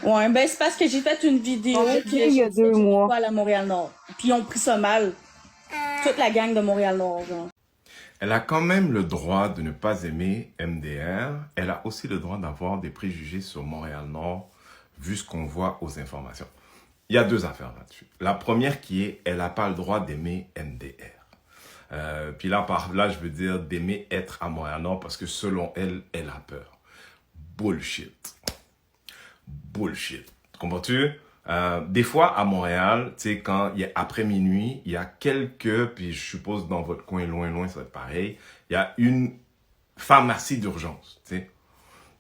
Ouais, ben c'est parce que j'ai fait une vidéo On l'a puis tué il y a j'ai dit que 2 j'étais mois. pas allée à Montréal-Nord. Puis ils ont pris ça mal. Toute la gang de Montréal-Nord, genre. Elle a quand même le droit de ne pas aimer MDR. Elle a aussi le droit d'avoir des préjugés sur Montréal-Nord, vu ce qu'on voit aux informations. Il y a deux affaires là-dessus. La première qui est, elle n'a pas le droit d'aimer MDR. Puis là, par là, je veux dire d'aimer être à Montréal-Nord parce que selon elle, elle a peur. Bullshit. Bullshit. Comprends-tu? Des fois, à Montréal, tu sais, quand il est après minuit, il y a quelques, puis je suppose dans votre coin, loin, ça va être pareil, il y a une pharmacie d'urgence, tu sais.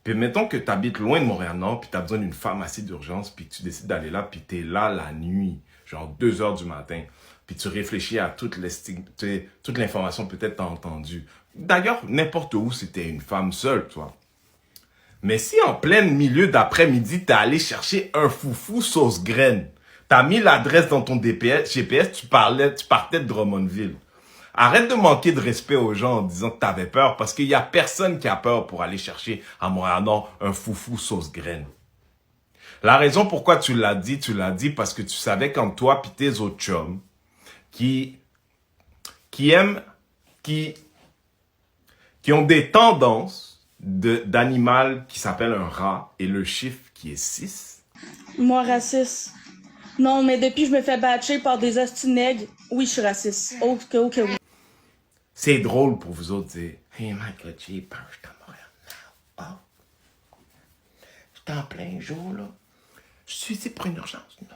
Puis mettons que tu habites loin de Montréal-Nord, puis tu as besoin d'une pharmacie d'urgence, puis que tu décides d'aller là, puis tu es là la nuit, genre 2 heures du matin, puis tu réfléchis à toute l'information peut-être que tu as entendue. D'ailleurs, n'importe où, si tu es une femme seule, toi. Mais si en plein milieu d'après-midi, t'es allé chercher un foufou sauce graine, t'as mis l'adresse dans ton GPS, tu partais de Drummondville. Arrête de manquer de respect aux gens en disant que t'avais peur parce qu'il y a personne qui a peur pour aller chercher à Montréal-Nord un foufou sauce graine. La raison pourquoi tu l'as dit parce que tu savais qu'entre toi pis tes autres chums qui ont des tendances d'animal qui s'appelle un rat et le chiffre qui est 6. Moi, raciste. Non, mais depuis que je me fais batcher par des hosties oui, je suis raciste. Ok, oui. C'est drôle pour vous autres de dire « Hey, Michael J. je suis à Montréal. Oh, je suis en plein jour, là. Je suis ici pour une urgence. Non.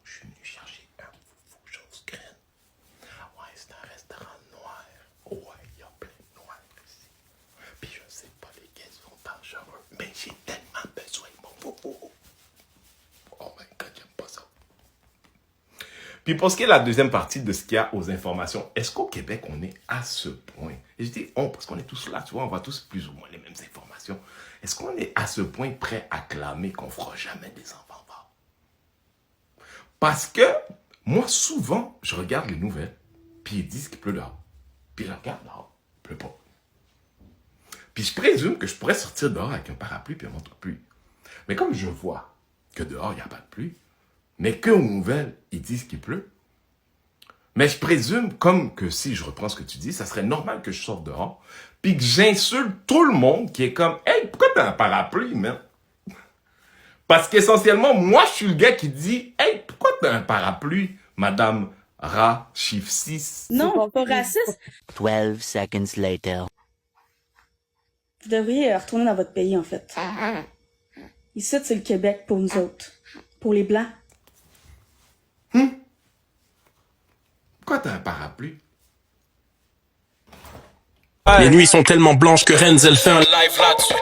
Je suis venu chercher un foufou chose graine. Ouais, c'est un restaurant noir. Ouais, il y a plein de noirs ici. Puis je sais pas lesquels sont dangereux, mais j'ai tellement besoin de mon foufou. Oh my God, j'aime pas ça. » Puis pour ce qui est de la deuxième partie de ce qu'il y a aux informations, est-ce qu'au Québec, on est à ce point? Et je dis on, parce qu'on est tous là, tu vois, on voit tous plus ou moins les mêmes informations. Est-ce qu'on est à ce point prêt à clamer qu'on fera jamais des enfants forts? Parce que, moi, souvent, je regarde les nouvelles, puis ils disent qu'il pleut dehors. Puis je regarde dehors, il pleut pas. Puis je présume que je pourrais sortir dehors avec un parapluie puis un manteau de pluie. Mais comme je vois que dehors, il n'y a pas de pluie, mais qu'aux nouvelles, ils disent qu'il pleut. Mais je présume, comme que si je reprends ce que tu dis, ça serait normal que je sorte dehors, puis que j'insulte tout le monde qui est comme « Hey, pourquoi t'as un parapluie, man? » Parce qu'essentiellement, moi, je suis le gars qui dit « Hey, pourquoi t'as un parapluie, madame Ra, chiffre 6? » Non, je suis pas raciste. 12 seconds later. Vous devriez retourner dans votre pays, en fait. Ici, c'est le Québec pour nous autres. Pour les Blancs. Pourquoi t'as un parapluie? Les nuits sont tellement blanches que Renzel fait un live là-dessus.